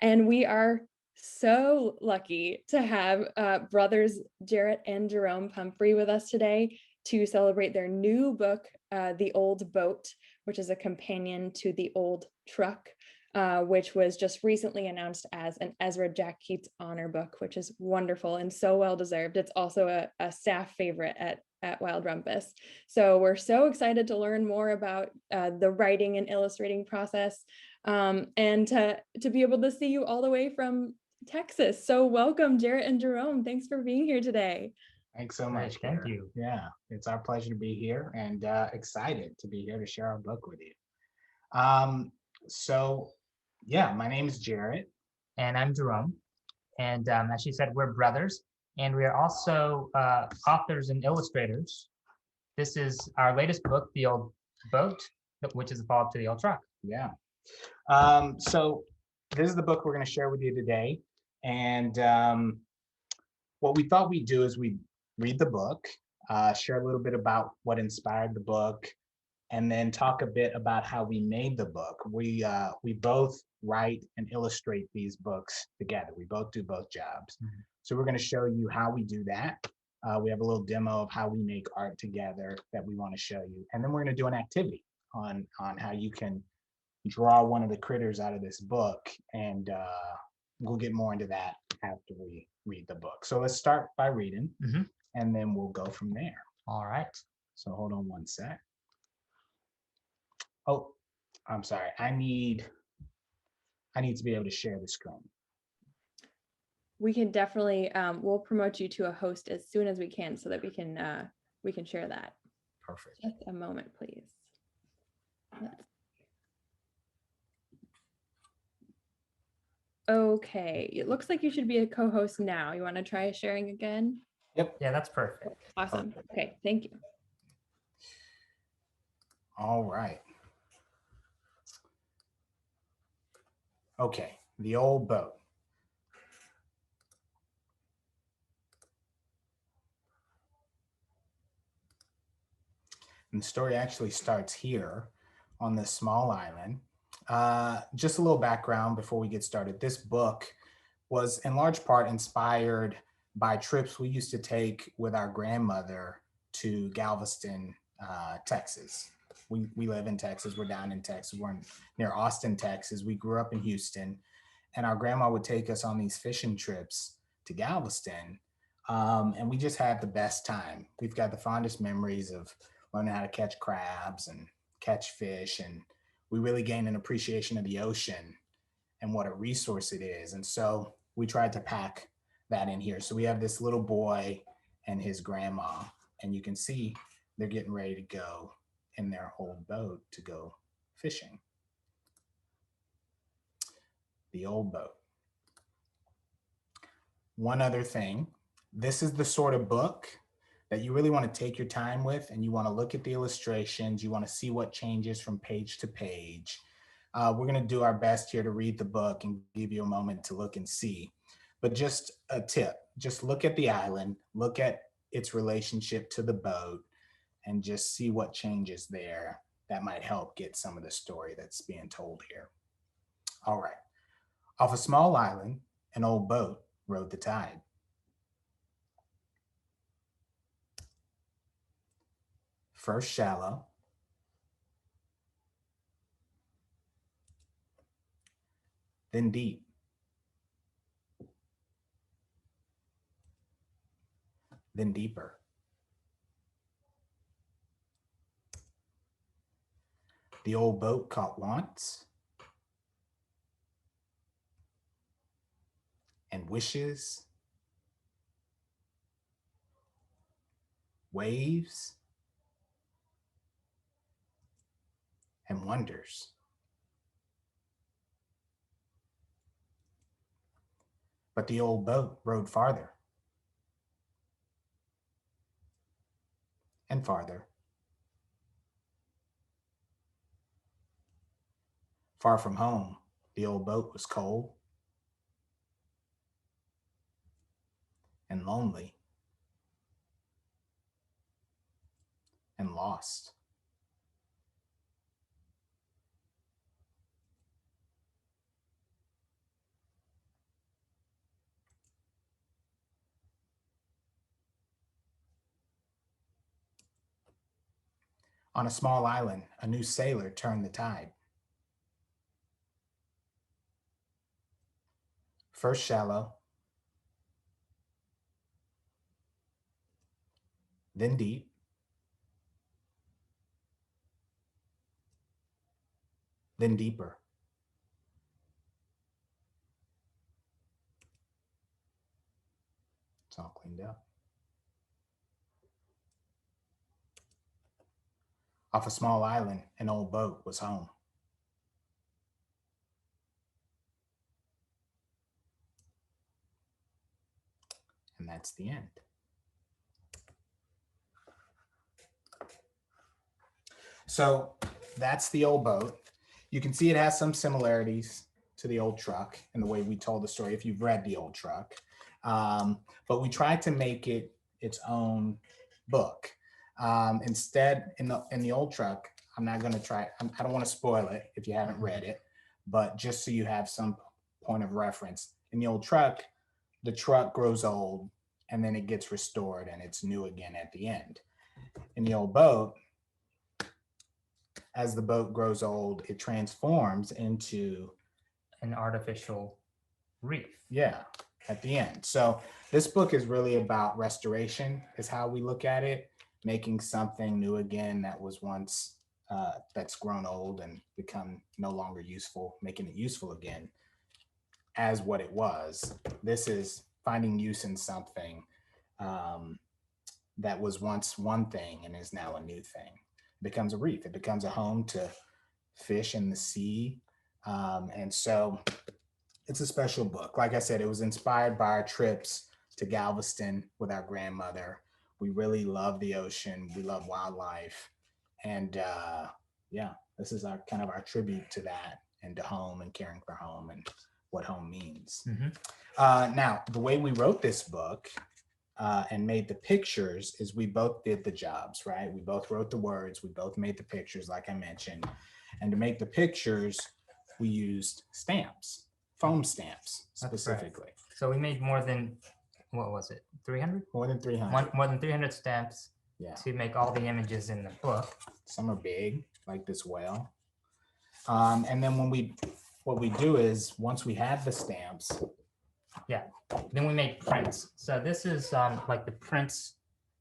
And we are so lucky to have brothers Jarrett and Jerome Pumphrey with us today to celebrate their new book, The Old Boat, which is a companion to The Old Truck, which was just recently announced as an Ezra Jack Keats honor book, which is wonderful and so well deserved. It's also a staff favorite at Wild Rumpus. So we're so excited to learn more about the writing and illustrating process, and to be able to see you all the way from Texas. So welcome, Jarrett and Jerome. Thanks for being here today. Thanks so much. Thank you. Yeah, it's our pleasure to be here and excited to be here to share our book with you. So, yeah, my name is Jarrett. And I'm Jerome. And as she said, we're brothers. And we are also authors and illustrators. This is our latest book, The Old Boat, which is a follow-up to The Old Truck. Yeah. So, this is the book we're going to share with you today. And what we thought we'd do is we'd read the book, share a little bit about what inspired the book, and then talk a bit about how we made the book. We both write and illustrate these books together. We both do both jobs. Mhm. So we're going to show you how we do that. We have a little demo of how we make art together that we want to show you. And then we're going to do an activity on how you can draw one of the critters out of this book. And we'll get more into that after we read the book. So let's start by reading, and then we'll go from there. All right. So hold on one sec. Oh, I'm sorry. I need to be able to share the screen. We can definitely we'll promote you to a host as soon as we can so that we can share that. Perfect. Just a moment, please. Okay, it looks like you should be a co-host now. You want to try sharing again? Yep. Yeah, that's perfect. Awesome. Okay, thank you. All right. Okay, The Old Boat. And the story actually starts here on this small island. Just a little background before we get started. This book was in large part inspired by trips we used to take with our grandmother to Galveston, Texas. We live in Texas. We're down in Texas. We're near Austin, Texas. We grew up in Houston, and our grandma would take us on these fishing trips to Galveston, and we just had the best time. We've got the fondest memories of learning how to catch crabs and catch fish, and we really gained an appreciation of the ocean and what a resource it is. And so we tried to pack that in here. So we have this little boy and his grandma, and you can see they're getting ready to go in their old boat to go fishing. The Old Boat. One other thing, this is the sort of book that you really want to take your time with, and you want to look at the illustrations. You want to see what changes from page to page. We're going to do our best here to read the book and give you a moment to look and see. But just a tip, just look at the island, look at its relationship to the boat, and just see what changes there. That might help get some of the story that's being told here. All right. Off a small island, an old boat rode the tide. First shallow, then deep, then deeper. The old boat caught wants and wishes, waves, and wonders. But the old boat rode farther and farther. Far from home, the old boat was cold and lonely and lost. On a small island, a new sailor turned the tide. First shallow, then deep, then deeper. It's all cleaned up. Off a small island, an old boat was home. And that's the end. So that's the old boat. You can see it has some similarities to the old truck in the way we told the story, if you've read the old truck. But we tried to make it its own book. Instead, in the old truck, I'm not going to try, I don't want to spoil it if you haven't read it, but just so you have some point of reference. In the old truck, the truck grows old and then it gets restored and it's new again at the end. In the old boat, as the boat grows old, it transforms into an artificial reef. Yeah, at the end. So this book is really about restoration, is how we look at it, making something new again that was once that's grown old and become no longer useful, making it useful again as what it was. This is finding use in something that was once one thing and is now a new thing. It becomes a reef. It becomes a home to fish in the sea. And so it's a special book. Like I said, it was inspired by our trips to Galveston with our grandmother. We really love the ocean. We love wildlife. And yeah, this is our kind of our tribute to that and to home and caring for home and what home means. Now, the way we wrote this book and made the pictures is we both did the jobs, right? We both wrote the words. We both made the pictures, like I mentioned. And to make the pictures, we used stamps, foam stamps specifically. Right. So we made more than, what was it, 300? More than 300. More than 300 stamps to make all the images in the book. Some are big, like this whale. And then what we do is, once we have the stamps. Yeah, then we make prints. So this is like the prints.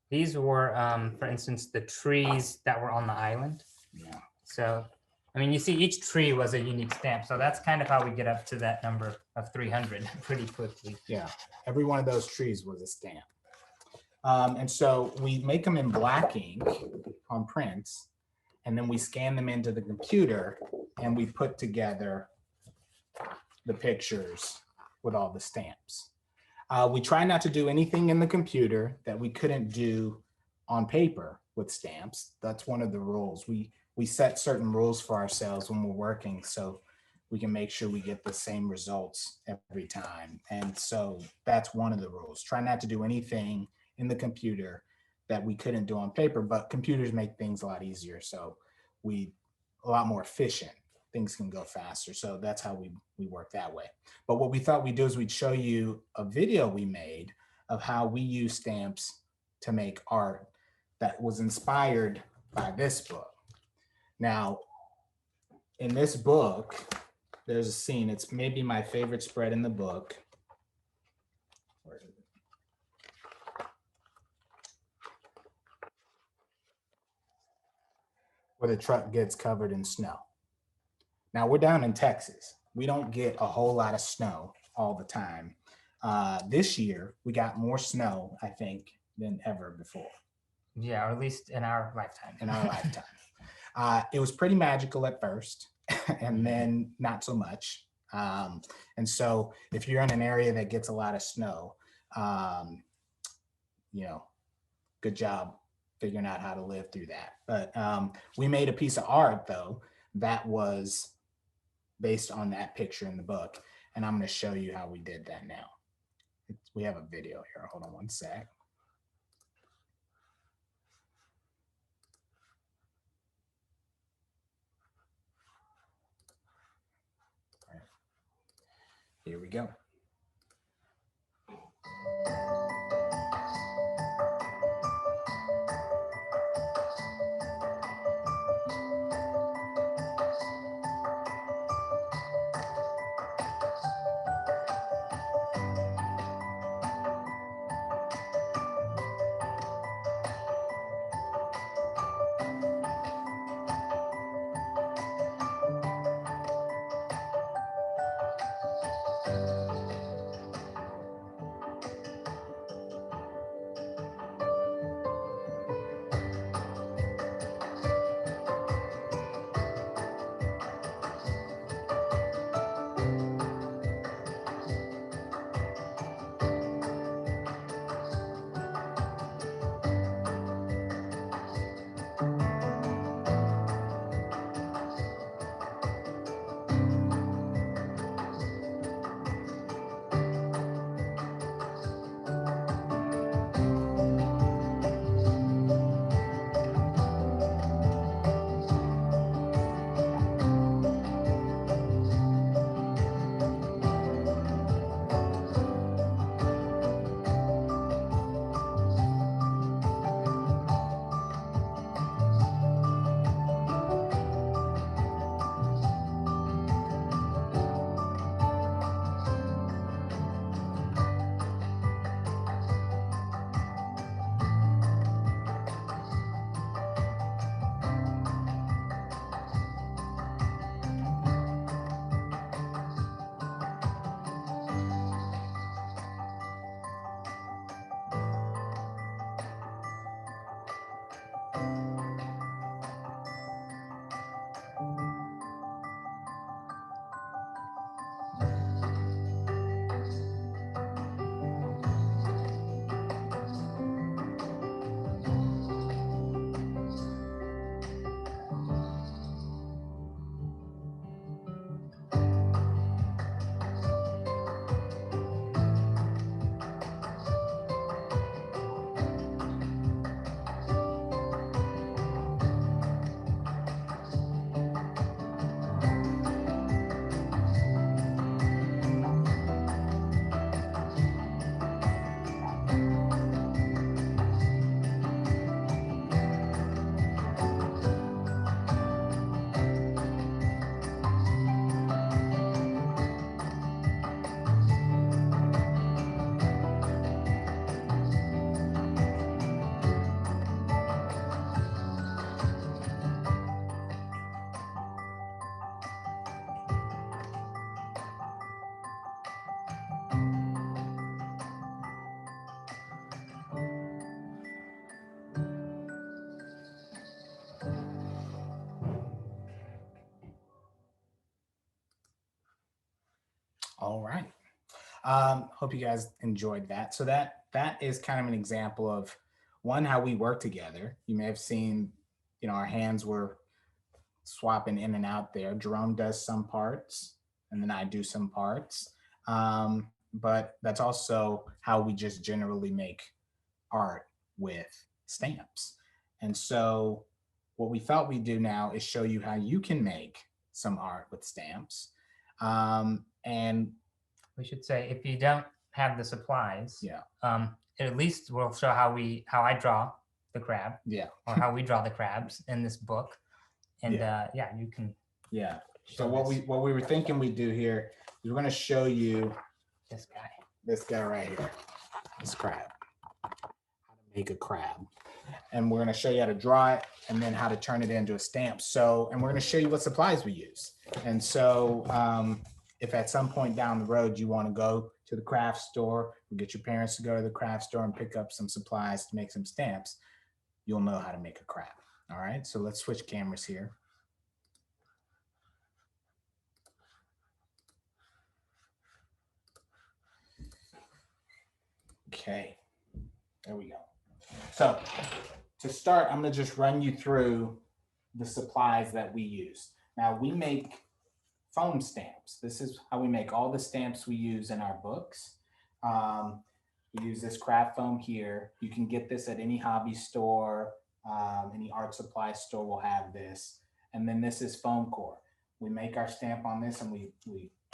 These were, for instance, the trees that were on the island. Yeah. So, I mean, you see each tree was a unique stamp. So that's kind of how we get up to that number of 300 pretty quickly. Yeah, every one of those trees was a stamp. And so we make them in black ink on prints, and then we scan them into the computer and we put together the pictures with all the stamps. We try not to do anything in the computer that we couldn't do on paper with stamps. That's one of the rules. We set certain rules for ourselves when we're working so we can make sure we get the same results every time. And so that's one of the rules. Try not to do anything in the computer that we couldn't do on paper, but computers make things a lot easier. So a lot more efficient. Things can go faster. So that's how we work that way. But what we thought we'd do is we'd show you a video we made of how we use stamps to make art that was inspired by this book. Now, in this book, there's a scene. It's maybe my favorite spread in the book. Where is it? Where the truck gets covered in snow. Now, we're down in Texas. We don't get a whole lot of snow all the time. This year, we got more snow, I think, than ever before. Yeah, or at least in our lifetime. In our lifetime. It was pretty magical at first, and then not so much. And so if you're in an area that gets a lot of snow, good job figuring out how to live through that. But we made a piece of art, though, that was based on that picture in the book. And I'm going to show you how we did that now. We have a video here. Hold on one sec. All right. Here we go. All right. Hope you guys enjoyed that. So that is kind of an example of one, how we work together. You may have seen, our hands were swapping in and out there. Jerome does some parts, and then I do some parts. But that's also how we just generally make art with stamps. And so what we thought we'd do now is show you how you can make some art with stamps. And We should say, if you don't have the supplies, yeah, at least we'll show how I draw the crab, yeah, or how we draw the crabs in this book, and you can. yeah. So show what we were thinking we'd do here is we're going to show you this guy right here, this crab, how to make a crab, and we're going to show you how to draw it and then how to turn it into a stamp. So, and we're going to show you what supplies we use. And so, if at some point down the road you want to go to the craft store or get your parents to go to the craft store and pick up some supplies to make some stamps, you'll know how to make a crab. All right, so let's switch cameras here. Okay, there we go. So to start, I'm going to just run you through the supplies that we use. Now, we make foam stamps. This is how we make all the stamps we use in our books. We use this craft foam here. You can get this at any hobby store, any art supply store will have this. And then this is foam core. We make our stamp on this and we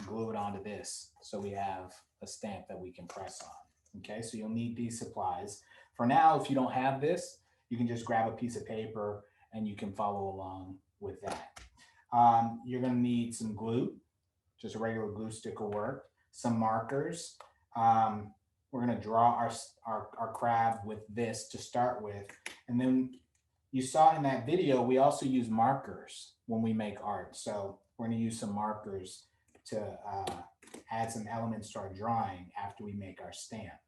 glue it onto this. So we have a stamp that we can press on. Okay, so you'll need these supplies. For now, if you don't have this, you can just grab a piece of paper and you can follow along with that. You're gonna need some glue, just a regular glue stick will work, some markers. We're gonna draw our crab with this to start with. And then you saw in that video, we also use markers when we make art. So we're gonna use some markers to add some elements to our drawing after we make our stamp.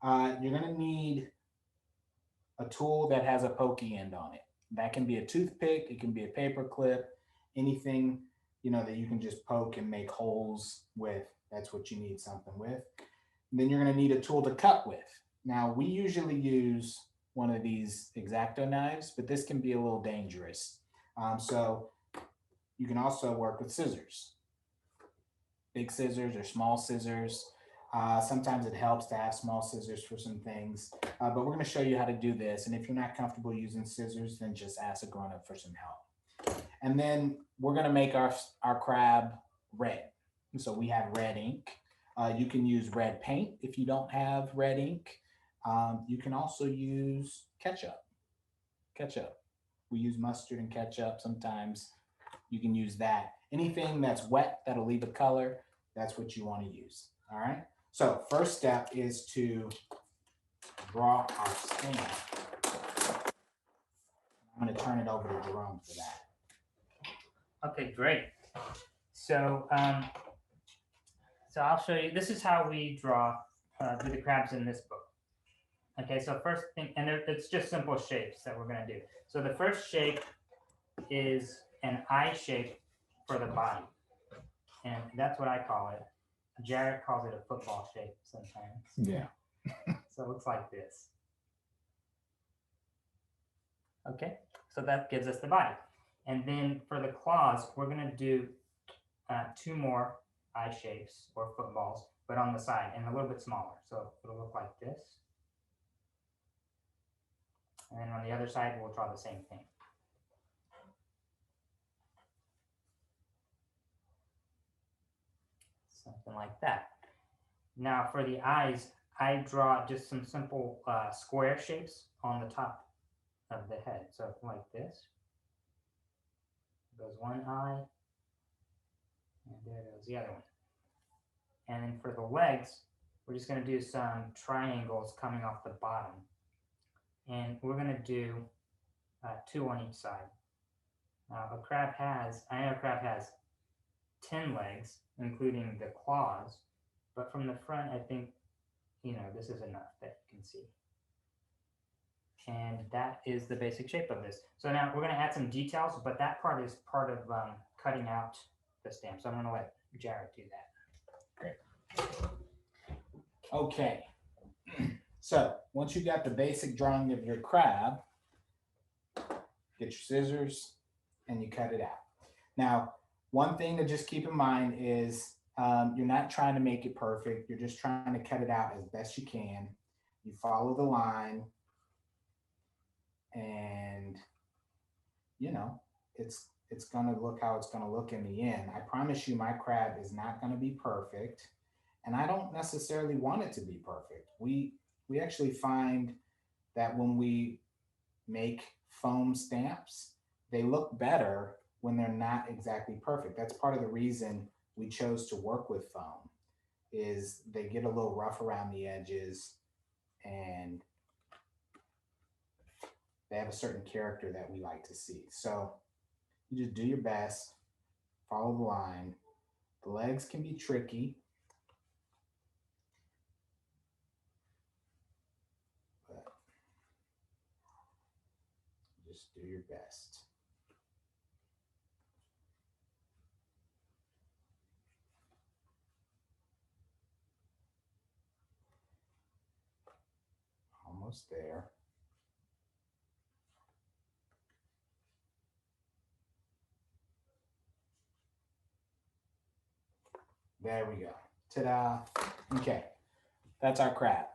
You're gonna need a tool that has a pokey end on it. That can be a toothpick, it can be a paper clip, anything, you know, that you can just poke and make holes with. That's what you need something with. And then you're gonna need a tool to cut with. Now, we usually use one of these X-Acto knives, but this can be a little dangerous. So you can also work with scissors, big scissors or small scissors. Sometimes it helps to have small scissors for some things, but we're going to show you how to do this. And if you're not comfortable using scissors, then just ask a grown-up for some help. And then we're going to make our crab red. So we have red ink. You can use red paint if you don't have red ink. You can also use ketchup. We use mustard and ketchup sometimes. You can use that. Anything that's wet that'll leave a color, that's what you want to use. All right. So first step is to draw our stamp. I'm going to turn it over to Jerome for that. Okay, great. So, so I'll show you. This is how we draw do the crabs in this book. Okay, so first thing, and it's just simple shapes that we're going to do. So the first shape is an eye shape for the body, and that's what I call it. Jarrett calls it a football shape sometimes. Yeah. So it looks like this. Okay, so that gives us the body. And then for the claws, we're going to do 2 more eye shapes or footballs, but on the side and a little bit smaller. So it'll look like this. And then on the other side, we'll draw the same thing. Something like that. Now for the eyes, I draw just some simple square shapes on the top of the head. So like this. Goes one eye, and there goes the other one. And then for the legs, we're just going to do some triangles coming off the bottom. And we're going to do 2 on each side. Now I know a crab has 10 legs, including the claws, but from the front, I think, this is enough that you can see. And that is the basic shape of this. So now we're going to add some details, but that part is part of cutting out the stamp. So I'm going to let Jarrett do that. Great. Okay. So once you got the basic drawing of your crab, get your scissors and you cut it out. Now, one thing to just keep in mind is you're not trying to make it perfect. You're just trying to cut it out as best you can. You follow the line and, it's going to look how it's going to look in the end. I promise you my crab is not going to be perfect, and I don't necessarily want it to be perfect. We actually find that when we make foam stamps, they look better when they're not exactly perfect. That's part of the reason we chose to work with foam, is they get a little rough around the edges and they have a certain character that we like to see. So you just do your best, follow the line. The legs can be tricky, but just do your best. Almost there. There we go. Ta-da. Okay, that's our crab.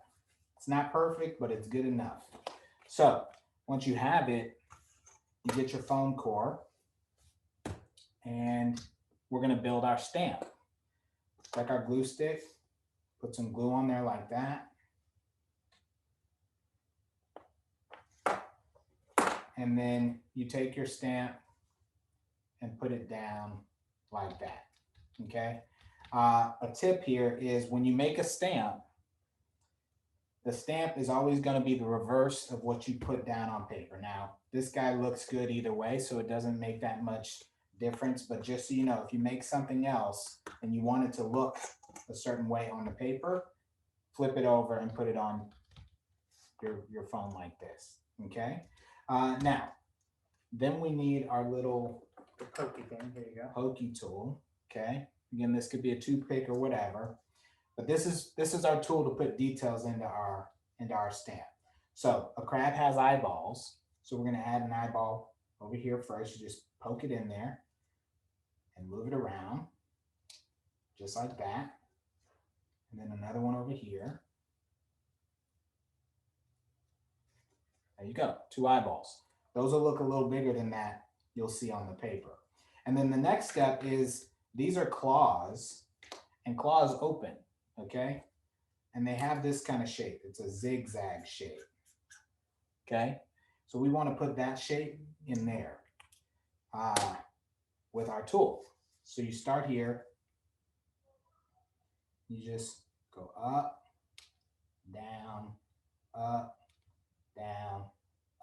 It's not perfect, but it's good enough. So once you have it, you get your foam core, and we're going to build our stamp. Like our glue stick, put some glue on there like that. And then you take your stamp and put it down like that, okay? A tip here is when you make a stamp, the stamp is always going to be the reverse of what you put down on paper. Now, this guy looks good either way, so it doesn't make that much difference, but just so you know, if you make something else and you want it to look a certain way on the paper, flip it over and put it on your phone like this, okay? Now, then we need our little pokey thing. Here you go. pokey tool, okay? Again, this could be a toothpick or whatever, but this is our tool to put details into our stamp. So a crab has eyeballs, so we're gonna add an eyeball over here first. You just poke it in there and move it around, just like that. And then another one over here. There you go, 2 eyeballs. Those will look a little bigger than that you'll see on the paper. And then the next step is, these are claws, and claws open, okay? And they have this kind of shape. It's a zigzag shape, okay? So we want to put that shape in there with our tool. So you start here, you just go up, down, up, down,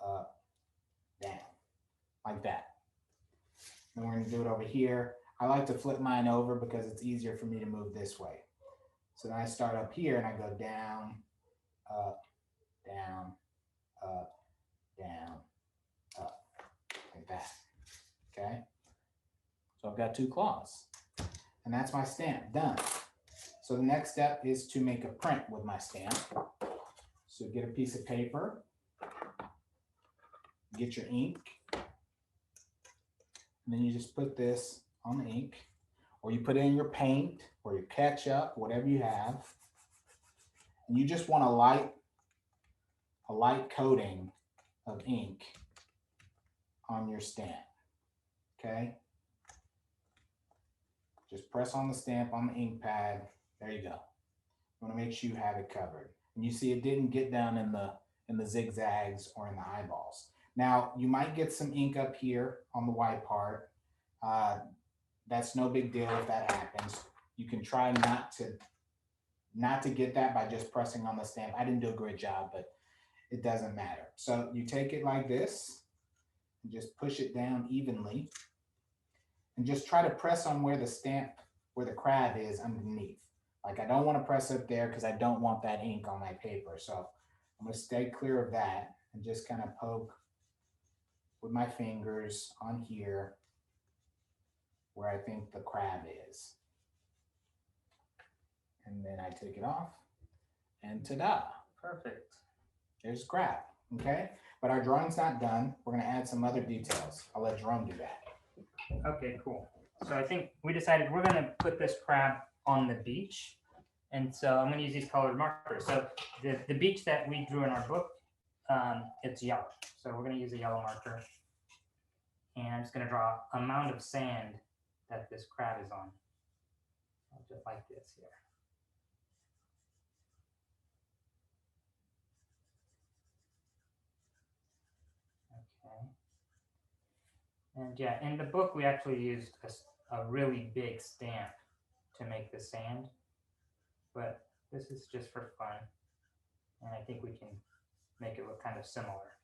up, down, like that. And we're going to do it over here. I like to flip mine over because it's easier for me to move this way. So then I start up here and I go down, up, down, up, down, up, like that, okay? So I've got 2 claws, and that's my stamp done. So the next step is to make a print with my stamp. So get a piece of paper, get your ink, and then you just put this on the ink, or you put it in your paint or your ketchup, whatever you have. And you just want a light coating of ink on your stamp, okay? Just press on the stamp on the ink pad. There you go. You want to make sure you have it covered. And you see it didn't get down in the zigzags or in the eyeballs. Now, you might get some ink up here on the white part. That's no big deal if that happens. You can try not to get that by just pressing on the stamp. I didn't do a great job, but it doesn't matter. So you take it like this and just push it down evenly, and just try to press on where the crab is underneath. Like, I don't want to press up there because I don't want that ink on my paper. So I'm going to stay clear of that and just kind of poke with my fingers on here where I think the crab is. And then I take it off, and ta-da. Perfect. There's crab, okay? But our drawing's not done. We're gonna add some other details. I'll let Jerome do that. Okay, cool. So I think we decided we're gonna put this crab on the beach. And so I'm gonna use these colored markers. So the beach that we drew in our book, it's yellow. So we're gonna use a yellow marker. And I'm just gonna draw a mound of sand that this crab is on. Just like this here. Okay. And yeah, in the book, we actually used a really big stamp to make the sand, but this is just for fun. And I think we can make it look kind of similar.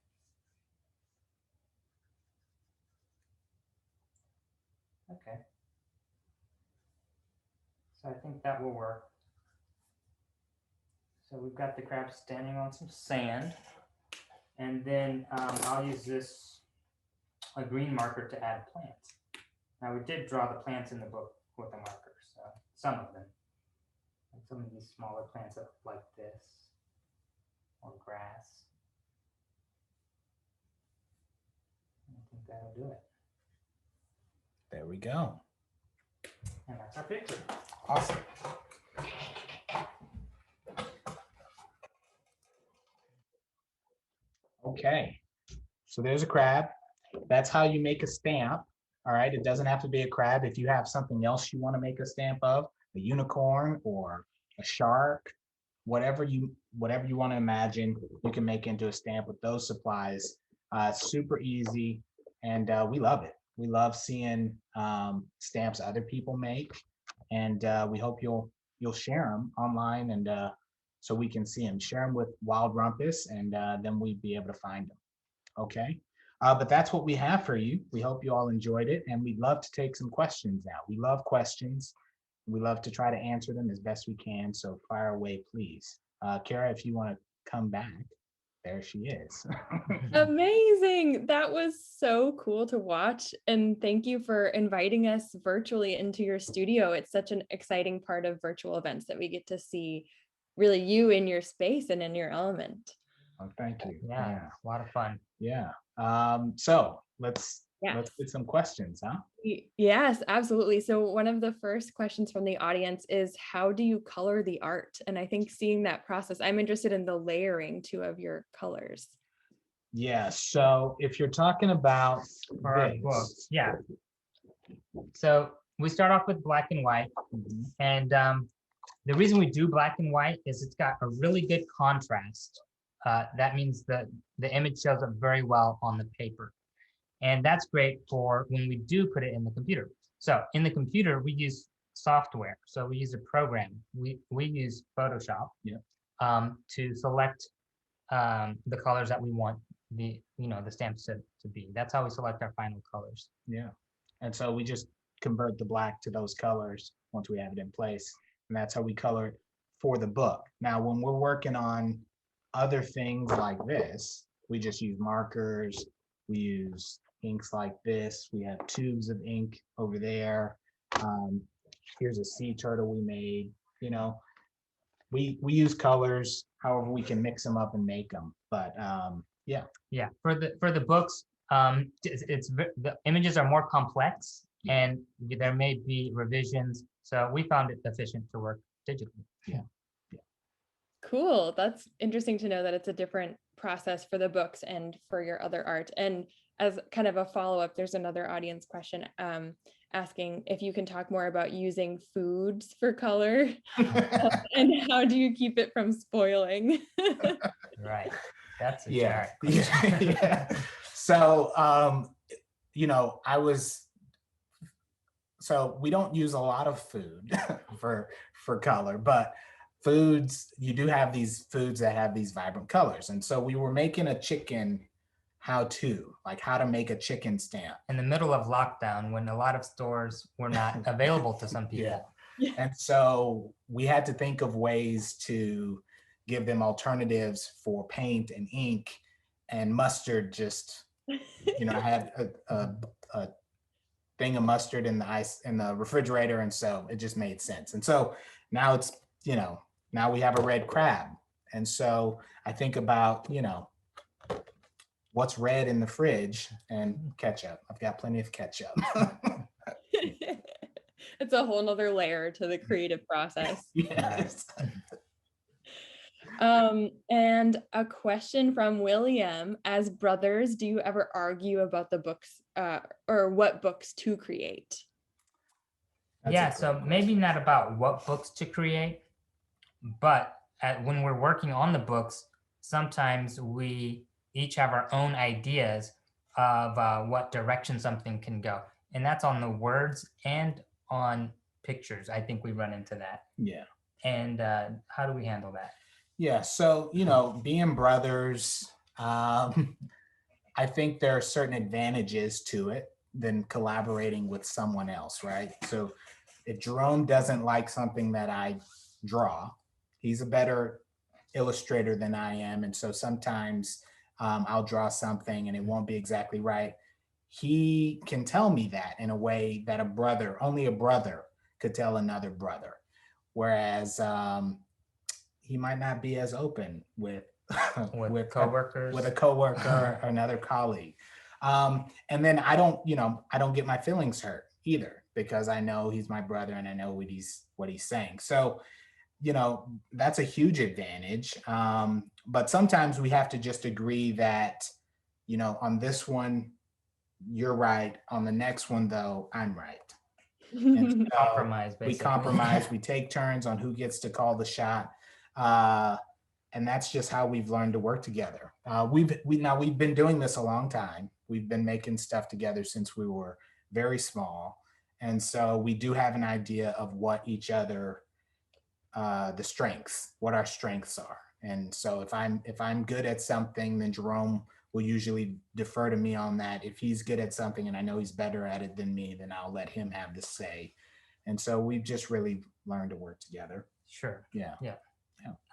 Okay. So I think that will work. So we've got the crab standing on some sand. And then I'll use a green marker to add plants. Now, we did draw the plants in the book with a marker, so some of them. And some of these smaller plants that look like this, or grass. I think that'll do it. There we go. And that's our picture. Awesome. Okay, so there's a crab. That's how you make a stamp. All right, it doesn't have to be a crab. If you have something else you want to make a stamp of, a unicorn or a shark, whatever you want to imagine, you can make into a stamp with those supplies. Super easy, and we love it. We love seeing stamps other people make, and we hope you'll share them online, and so we can see them. Share them with Wild Rumpus, and then we'd be able to find them. Okay. But that's what we have for you. We hope you all enjoyed it, and we'd love to take some questions now. We love questions. We love to try to answer them as best we can. So fire away, please. Kara, if you want to come back, there she is. Amazing. That was so cool to watch. And thank you for inviting us virtually into your studio. It's such an exciting part of virtual events that we get to see really you in your space and in your element. Oh, thank you. Yeah, a lot of fun. Yeah. So let's Yes. get some questions, huh? Yes, absolutely. So one of the first questions from the audience is, how do you color the art? And I think seeing that process, I'm interested in the layering too of your colors. Yeah. So if you're talking about For our this, book, yeah. So we start off with black and white, and the reason we do black and white is it's got a really good contrast. That means that the image shows up very well on the paper. And that's great for when we do put it in the computer. So in the computer, we use software. So we use a program. We use Photoshop to select the colors that we want the stamps to be. That's how we select our final colors. Yeah. And so we just convert the black to those colors once we have it in place. And that's how we color it for the book. Now, when we're working on other things like this, we just use markers. We use inks like this. We have tubes of ink over there. Here's a sea turtle we made. You know, we use colors however we can mix them up and make them. But yeah. Yeah, for the books, the images are more complex and there may be revisions. So we found it efficient to work digitally. Yeah. Cool. That's interesting to know that it's a different process for the books and for your other art. And as kind of a follow-up, there's another audience question asking if you can talk more about using foods for color and how do you keep it from spoiling? Right. That's a Yeah. Jarrett. Yeah. So so we don't use a lot of food for color, but foods, you do have these foods that have these vibrant colors. And so we were making a chicken how to make a chicken stamp. In the middle of lockdown, when a lot of stores were not available to some people. Yeah. And so we had to think of ways to give them alternatives for paint and ink, and mustard just, I had a thing of mustard in the refrigerator, and so it just made sense. And so now it's, now we have a red crab. And so I think about, what's red in the fridge, and ketchup. I've got plenty of ketchup. It's a whole nother layer to the creative process. Yes. And a question from William: as brothers, do you ever argue about the books or what books to create? So maybe not about what books to create, but when we're working on the books, sometimes we each have our own ideas of what direction something can go. And that's on the words and on pictures. I think we run into that. Yeah. And how do we handle that? Yeah. So, being brothers, I think there are certain advantages to it than collaborating with someone else, right? So if Jerome doesn't like something that I draw, he's a better illustrator than I am. And so sometimes I'll draw something and it won't be exactly right. He can tell me that in a way that only a brother could tell another brother. Whereas he might not be as open with coworkers, with a coworker or another colleague. And then I don't get my feelings hurt either, because I know he's my brother and I know what he's saying. So, that's a huge advantage. But sometimes we have to just agree that, on this one, you're right. On the next one, though, I'm right. And so compromise, basically. We compromise. We take turns on who gets to call the shot. And that's just how we've learned to work together. We've been doing this a long time. We've been making stuff together since we were very small. And so we do have an idea of what each other, what our strengths are. And so if I'm good at something, then Jerome will usually defer to me on that. If he's good at something and I know he's better at it than me, then I'll let him have the say. And so we've just really learned to work together. Sure. Yeah.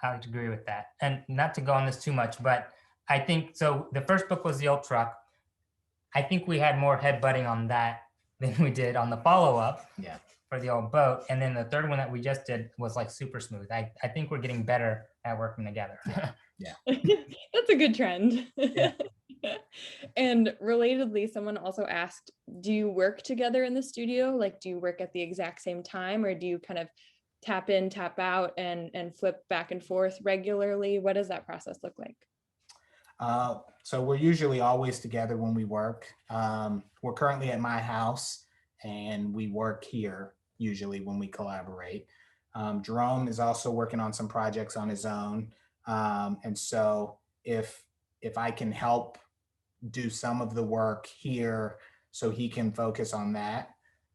I would agree with that. And not to go on this too much, but I think, so the first book was The Old Truck. I think we had more headbutting on that than we did on the follow-up for The Old Boat. And then the third one that we just did was like super smooth. I think we're getting better at working together. Yeah. That's a good trend. Yeah. And relatedly, someone also asked, do you work together in the studio? Like, do you work at the exact same time, or do you kind of tap in, tap out, and flip back and forth regularly? What does that process look like? So we're usually always together when we work. We're currently at my house and we work here usually when we collaborate. Jerome is also working on some projects on his own. And so if I can help do some of the work here so he can focus on that,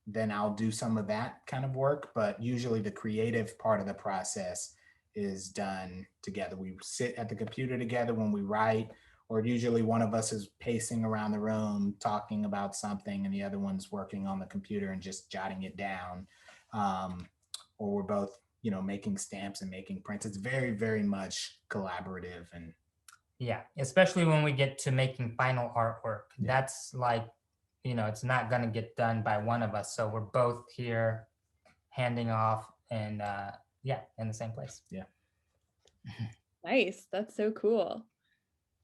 then I'll do some of that kind of work. But usually the creative part of the process is done together. We sit at the computer together when we write, or usually one of us is pacing around the room talking about something and the other one's working on the computer and just jotting it down. Or we're both, making stamps and making prints. It's very, very much collaborative. And yeah, especially when we get to making final artwork. Yeah. That's like, it's not going to get done by one of us. So we're both here handing off and in the same place. Yeah. Nice. That's so cool.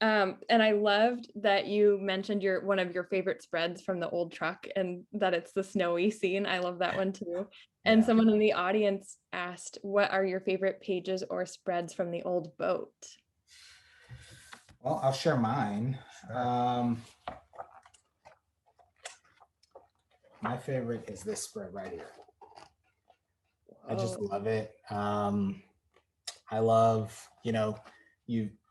And I loved that you mentioned one of your favorite spreads from The Old Truck, and that it's the snowy scene. I love that one too. And Yeah. someone in the audience asked, what are your favorite pages or spreads from The Old Boat? Well, I'll share mine. My favorite is this spread right here. I just love it. I love,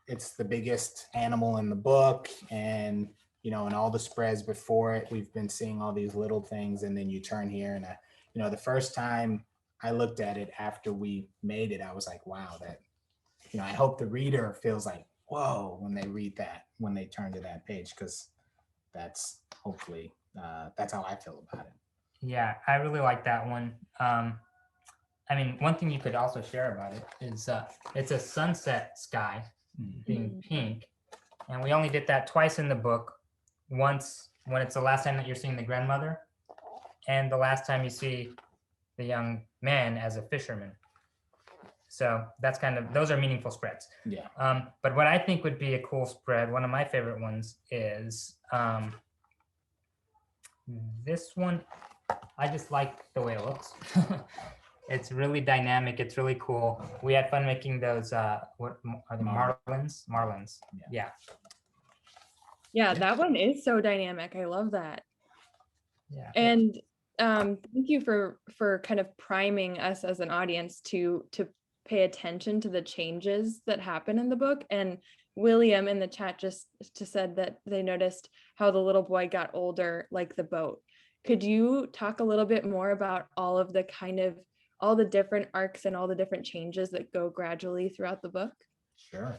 it's the biggest animal in the book, and in all the spreads before it, we've been seeing all these little things, and then you turn here and the first time I looked at it after we made it, I was like, wow, that, I hope the reader feels like, whoa, when they read that, when they turn to that page, because that's hopefully, that's how I feel about it. Yeah, I really like that one. One thing you could also share about it is it's a sunset sky being pink. And we only did that twice in the book. Once when it's the last time that you're seeing the grandmother, and the last time you see the young man as a fisherman. So that's those are meaningful spreads. Yeah. But what I think would be a cool spread, one of my favorite ones, is this one. I just like the way it looks. It's really dynamic. It's really cool. We had fun making those. What are the marlins? Marlins. Yeah, that one is so dynamic. I love that. Yeah. And thank you for kind of priming us as an audience to pay attention to the changes that happen in the book. And William in the chat just said that they noticed how the little boy got older, like the boat. Could you talk a little bit more about all of the all the different arcs and all the different changes that go gradually throughout the book? Sure.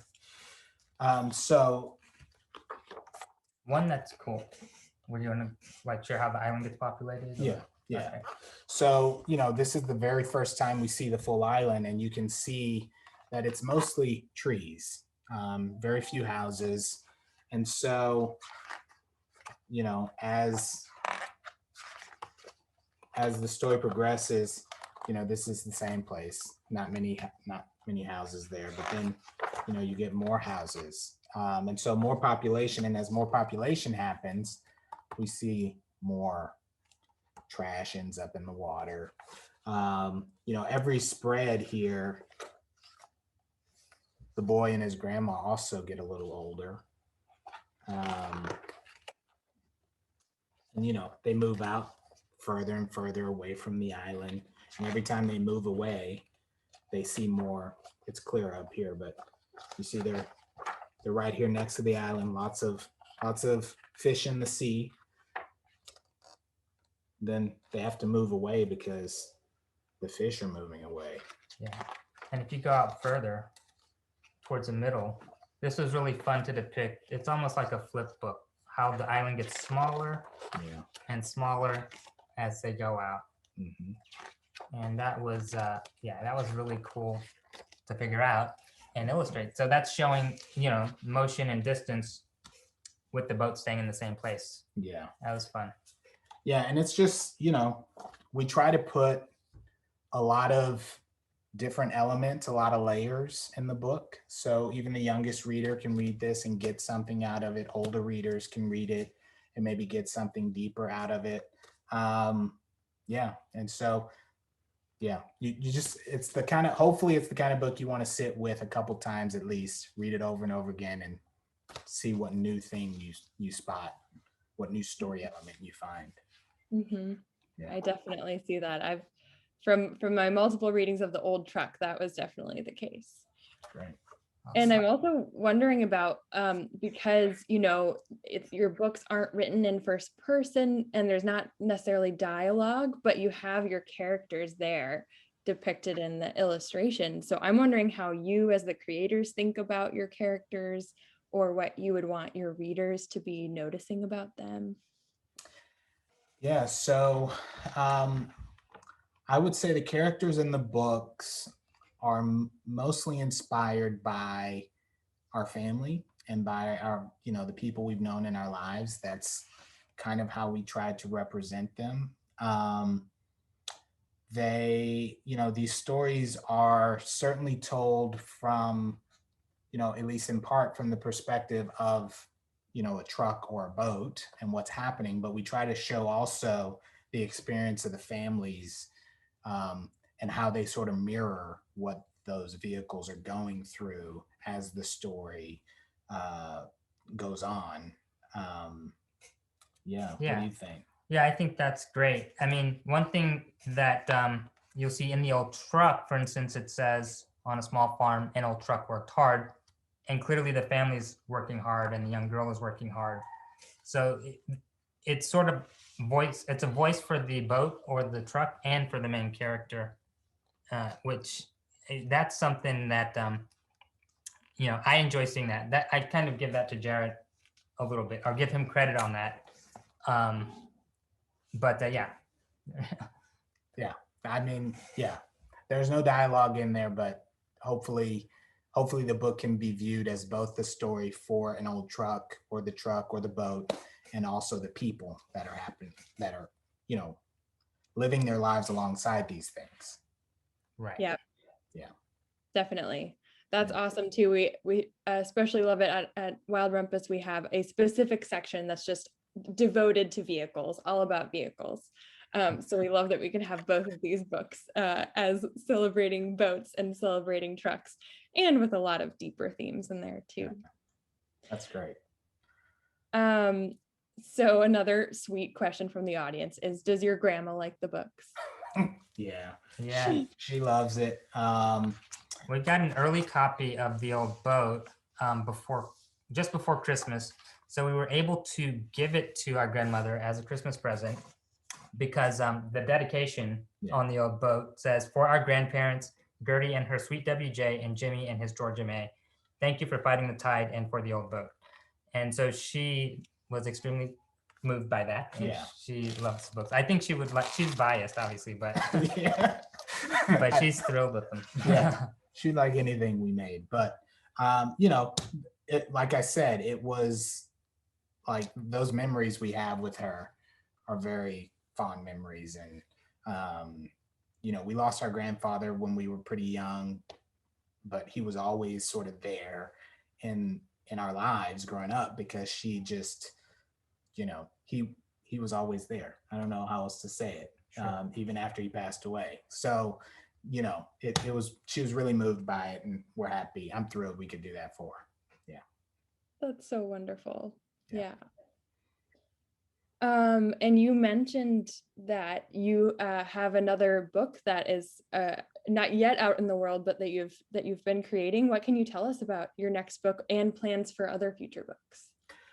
So one that's cool. Would you want to share how the island gets populated? Yeah. Okay. So, this is the very first time we see the full island, and you can see that it's mostly trees, very few houses. And so, as the story progresses, this is the same place, not many houses there, but then, you get more houses. And so more population, and as more population happens, we see more trash ends up in the water. Every spread here, the boy and his grandma also get a little older. And, they move out further and further away from the island. And every time they move away, they see more. It's clear up here, but you see they're right here next to the island. Lots of fish in the sea. Then they have to move away because the fish are moving away. Yeah. And if you go out further towards the middle, This was really fun to depict. It's almost like a flip book, how the island gets smaller Yeah. and smaller as they go out. Mhm. And that was, that was really cool to figure out and illustrate. So that's showing, motion and distance with the boat staying in the same place. Yeah. That was fun. Yeah, and it's just, we try to put a lot of different elements, a lot of layers in the book. So even the youngest reader can read this and get something out of it. Older readers can read it and maybe get something deeper out of it. And so, you just, hopefully it's the kind of book you want to sit with a couple times at least, read it over and over again and see what new thing you spot, what new story element you find. Mm-hmm. Yeah. I definitely see that. I've from my multiple readings of The Old Truck, that was definitely the case. Right. And I'm also wondering about because it's your books aren't written in first person and there's not necessarily dialogue, but you have your characters there depicted in the illustration. So I'm wondering how you as the creators think about your characters or what you would want your readers to be noticing about them. Yeah, so I would say the characters in the books are mostly inspired by our family and by our, the people we've known in our lives. That's kind of how we try to represent them. These stories are certainly told from, at least in part from the perspective of, a truck or a boat and what's happening, but we try to show also the experience of the families and how they sort of mirror what those vehicles are going through as the story goes on. What do you think? Yeah, I think that's great. I mean, one thing that you'll see in the old truck, for instance, it says on a small farm, an old truck worked hard. And clearly the family's working hard and the young girl is working hard. So it's sort of it's a voice for the boat or the truck and for the main character, which that's something that, I enjoy seeing that I kind of give that to Jarrett a little bit, or give him credit on that. Yeah. I mean, there's no dialogue in there, but hopefully the book can be viewed as both the story for an old truck or the boat, and also the people that are living their lives alongside these things. Right. Yeah. Yeah. Definitely. That's awesome too. We especially love it at Wild Rumpus. We have a specific section that's just devoted to vehicles, all about vehicles. So we love that we can have both of these books as celebrating boats and celebrating trucks, and with a lot of deeper themes in there too. That's great. So another sweet question from the audience is, does your grandma like the books? Yeah. She loves it. We got an early copy of The Old Boat just before Christmas. So we were able to give it to our grandmother as a Christmas present because the dedication on The Old Boat says, "For our grandparents, Gertie and her sweet WJ, and Jimmy and his Georgia May, thank you for fighting the tide and for the old boat." And so she was extremely moved by that. And she loves books. I think she would she's biased, obviously, but but she's thrilled with them. She'd like anything we made. But, like I said, it was like those memories we have with her are very fond memories. And, we lost our grandfather when we were pretty young, but he was always sort of there in our lives growing up, because she just, he was always there. I don't know how else to say it. Sure. Even after he passed away. So, she was really moved by it, and we're happy. I'm thrilled we could do that for her. Yeah. That's so wonderful. Yeah. And you mentioned that you have another book that is not yet out in the world, but that you've been creating. What can you tell us about your next book and plans for other future books?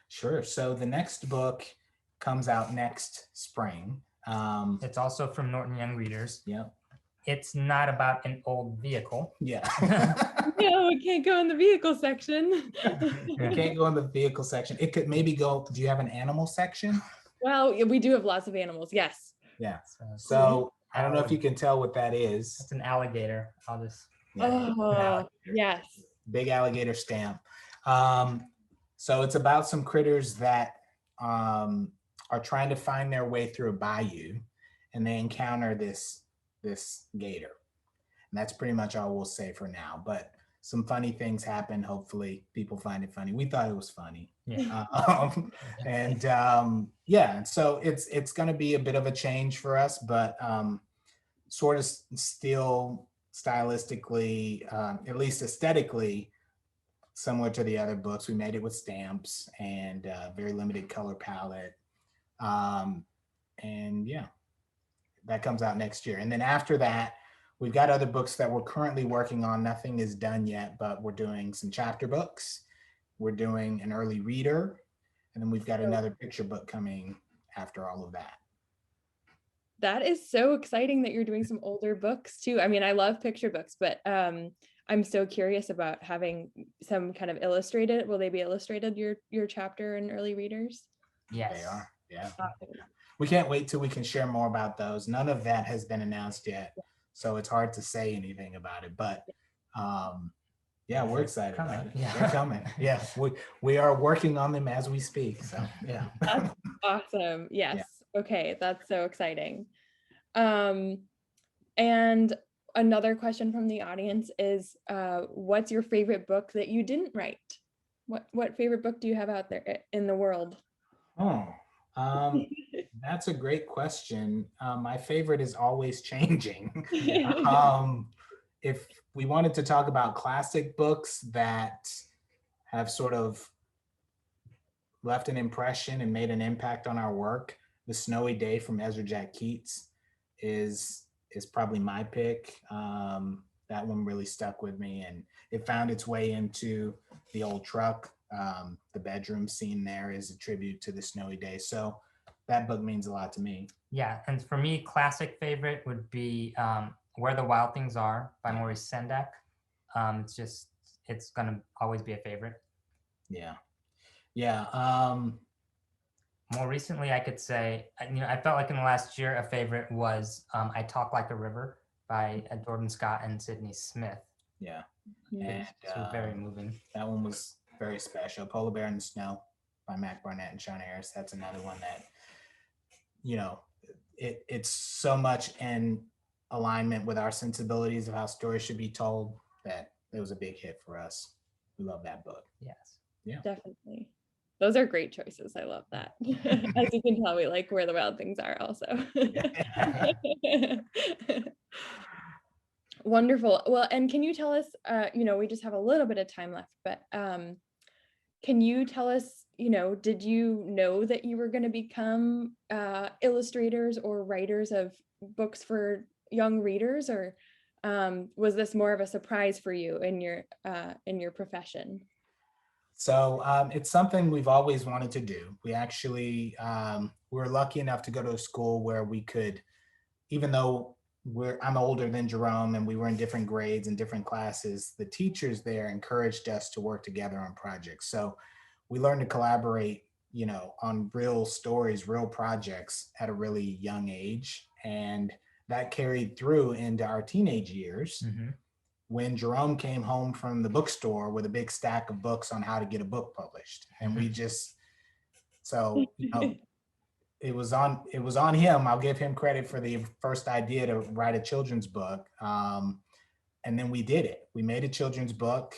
Sure. So the next book comes out next spring. It's also from Norton Young Readers. Yep. it's not about an old vehicle. Yeah. No, we can't go in the vehicle section. You can't go in the vehicle section. It could maybe go, do you have an animal section? Well, we do have lots of animals. Yes. Yeah. it's So I don't know if you can tell what that is. It's an alligator. I'll just. Yeah, Oh, yes. big alligator stamp. So it's about some critters that are trying to find their way through a bayou, and they encounter this gator. And that's pretty much all we'll say for now. But some funny things happen. Hopefully, people find it funny. We thought it was funny. Yeah. Yeah, and so it's going to be a bit of a change for us, but sort of still stylistically, at least aesthetically, similar to the other books. We made it with stamps and very limited color palette. And yeah, that comes out next year. And then after that, we've got other books that we're currently working on. Nothing is done yet, but we're doing some chapter books. We're doing an early reader. And then we've got another picture book coming after all of that. That is so exciting that you're doing some older books too. I mean, I love picture books, but I'm so curious about having some kind of illustrated. Will they be illustrated, your chapter and early readers? Yes. They are. Yeah. We can't wait till we can share more about those. None of that has been announced yet, so it's hard to say anything about it. But yeah, we're excited about it. Yeah. They're coming. Yeah, we are working on them as we speak. So yeah. That's awesome. Yes. Yeah. Okay, that's so exciting. And another question from the audience is, what's your favorite book that you didn't write? What favorite book do you have out there in the world? Oh, that's a great question. My favorite is always changing. If we wanted to talk about classic books that have sort of left an impression and made an impact on our work, The Snowy Day from Ezra Jack Keats is probably my pick. That one really stuck with me, and it found its way into the old truck. The bedroom scene there is a tribute to The Snowy Day. So that book means a lot to me. Yeah, and for me, classic favorite would be Where the Wild Things Are by Maurice Sendak. It's gonna always be a favorite. Yeah. Yeah. More recently, I could say, I felt like in the last year, a favorite was I Talk Like a River by Jordan Scott and Sydney Smith. Yeah. And so very moving. That one was very special. Polar Bear in the Snow by Mac Barnett and Sean Harris. That's another one that, it's so much in alignment with our sensibilities of how stories should be told that it was a big hit for us. We love that book. Yes. Yeah. Definitely. Those are great choices. I love that. As you can tell, we like Where the Wild Things Are also. Wonderful. Well, and can you tell us, we just have a little bit of time left, but can you tell us, did you know that you were going to become illustrators or writers of books for young readers, or was this more of a surprise for you in your profession? So it's something we've always wanted to do. We actually were lucky enough to go to a school where we could, even though I'm older than Jerome and we were in different grades and different classes, the teachers there encouraged us to work together on projects. So we learned to collaborate, on real stories, real projects at a really young age. And that carried through into our teenage years. Mm-hmm. When Jerome came home from the bookstore with a big stack of books on how to get a book published. And we just, it was on him. I'll give him credit for the first idea to write a children's book. And then we did it. We made a children's book.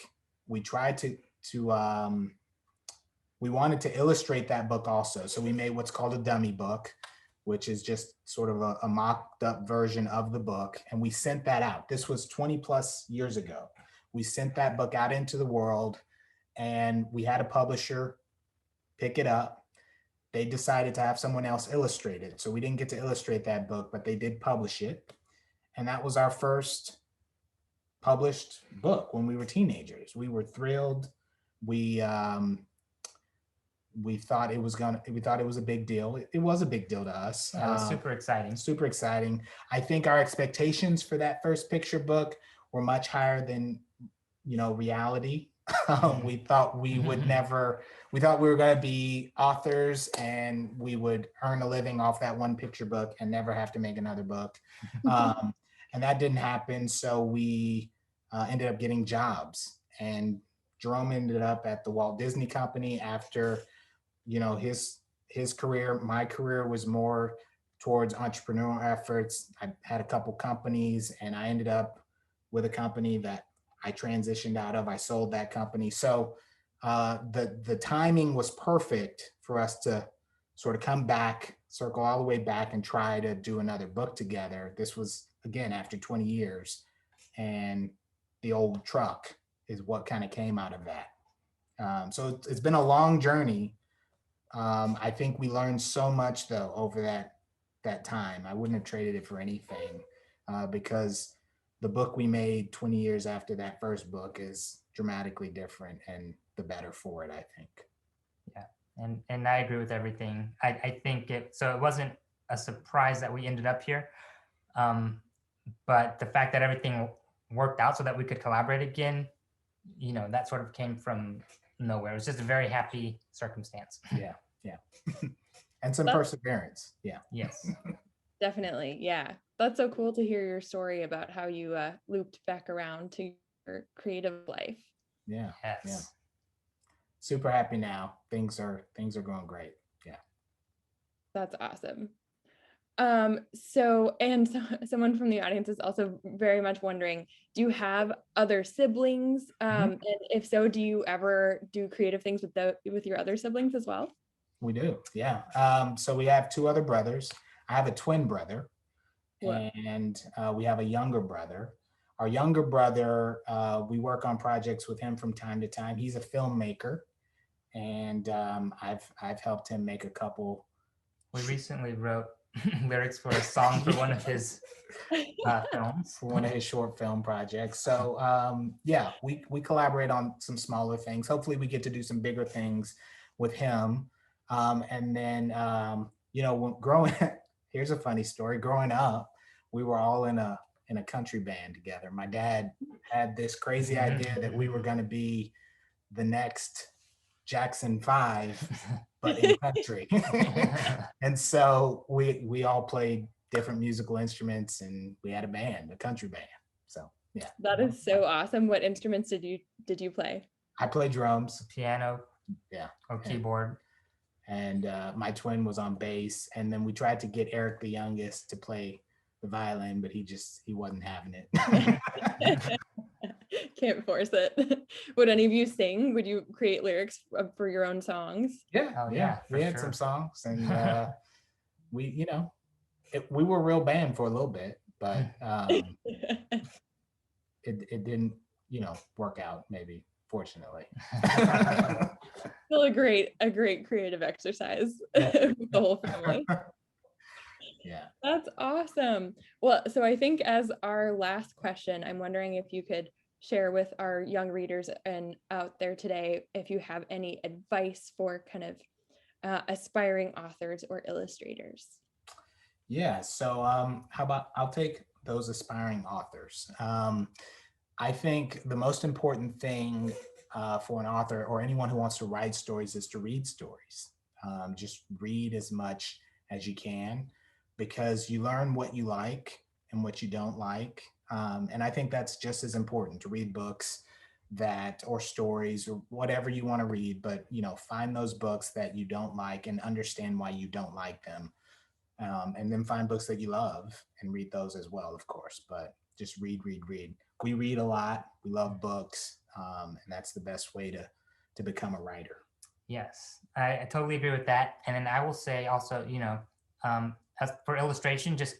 We tried we wanted to illustrate that book also. So we made what's called a dummy book, which is just sort of a mocked up version of the book. And we sent that out. This was 20 plus years ago. We sent that book out into the world, and we had a publisher pick it up. They decided to have someone else illustrate it. So we didn't get to illustrate that book, but they did publish it. And that was our first published book when we were teenagers. We were thrilled. We we thought it was a big deal. It was a big deal to us. That was super exciting. Super exciting. I think our expectations for that first picture book were much higher than, reality. We thought we would never, we thought we were going to be authors and we would earn a living off that one picture book and never have to make another book. And that didn't happen. So we ended up getting jobs, and Jerome ended up at the Walt Disney Company after, his career. My career was more towards entrepreneurial efforts. I had a couple companies, and I ended up with a company that I transitioned out of. I sold that company. So the timing was perfect for us to sort of come back, circle all the way back, and try to do another book together. This was, again, after 20 years. And the old truck is what kind of came out of that. So it's been a long journey. I think we learned so much, though, over that time. I wouldn't have traded it for anything, because the book we made 20 years after that first book is dramatically different and the better for it, I think. Yeah, and I agree with everything. I think it wasn't a surprise that we ended up here, but the fact that everything worked out so that we could collaborate again, that sort of came from nowhere. It was just a very happy circumstance. Yeah. And some perseverance. Yeah. Yes. Definitely. Yeah. That's so cool to hear your story about how you looped back around to your creative life. Yeah. Yes. Yeah. Super happy now. Things are going great. Yeah. That's awesome. Someone from the audience is also very much wondering, do you have other siblings? And if so, do you ever do creative things with your other siblings as well? We do. Yeah. So we have two other brothers. I have a twin brother. What? And we have a younger brother. Our younger brother, we work on projects with him from time to time. He's a filmmaker, and I've helped him make a couple. We recently wrote lyrics for a song for one of his films, for one of his short film projects. So yeah, we collaborate on some smaller things. Hopefully, we get to do some bigger things with him. And then when here's a funny story. Growing up, we were all in a country band together. My dad had this crazy idea that we were going to be the next Jackson 5, but in country. And so we all played different musical instruments, and we had a country band. So yeah. That is so awesome. What instruments did you play? I play drums, piano, yeah, or keyboard. And my twin was on bass, and then we tried to get Eric, the youngest, to play the violin, but he wasn't having it. Can't force it. Would any of you sing? Would you create lyrics for your own songs? Yeah, we had some songs, and we were a real band for a little bit, but it didn't work out, maybe, fortunately. Still a great creative exercise with the whole family. Yeah. That's awesome. Well, so I think as our last question, I'm wondering if you could share with our young readers and out there today, if you have any advice for kind of aspiring authors or illustrators. Yeah. So how about I'll take those aspiring authors. I think the most important thing for an author or anyone who wants to write stories is to read stories. Just read as much as you can, because you learn what you like and what you don't like. And I think that's just as important, to read books or stories or whatever you want to read, but find those books that you don't like and understand why you don't like them. And then find books that you love and read those as well, of course, but just read. We read a lot. We love books. And that's the best way to become a writer. Yes, I totally agree with that. And then I will say also, as for illustration, just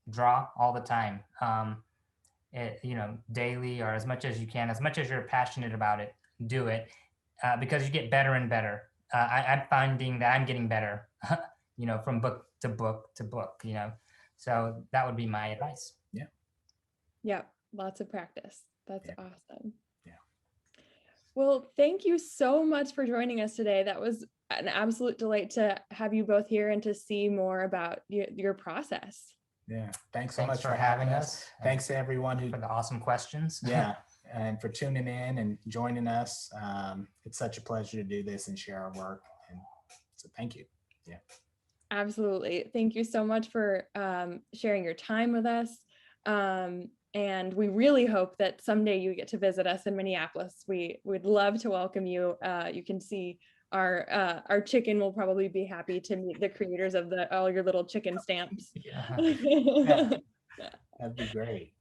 draw all the time, daily, or as much as you can, as much as you're passionate about it, do it, because you get better and better. I'm finding that I'm getting better, from book to book to book, so that would be my advice. Yeah, lots of practice. That's awesome. Yeah. Well, thank you so much for joining us today. That was an absolute delight to have you both here and to see more about your process. Yeah, thanks so Thanks much for having us. and Thanks to everyone who, for the awesome questions. yeah, and for tuning in and joining us. It's such a pleasure to do this and share our work. And so thank you. Yeah. Absolutely. Thank you so much for sharing your time with us. And we really hope that someday you get to visit us in Minneapolis. We would love to welcome you. You can see our chicken will probably be happy to meet the creators of all your little chicken stamps. Yeah. That'd be great.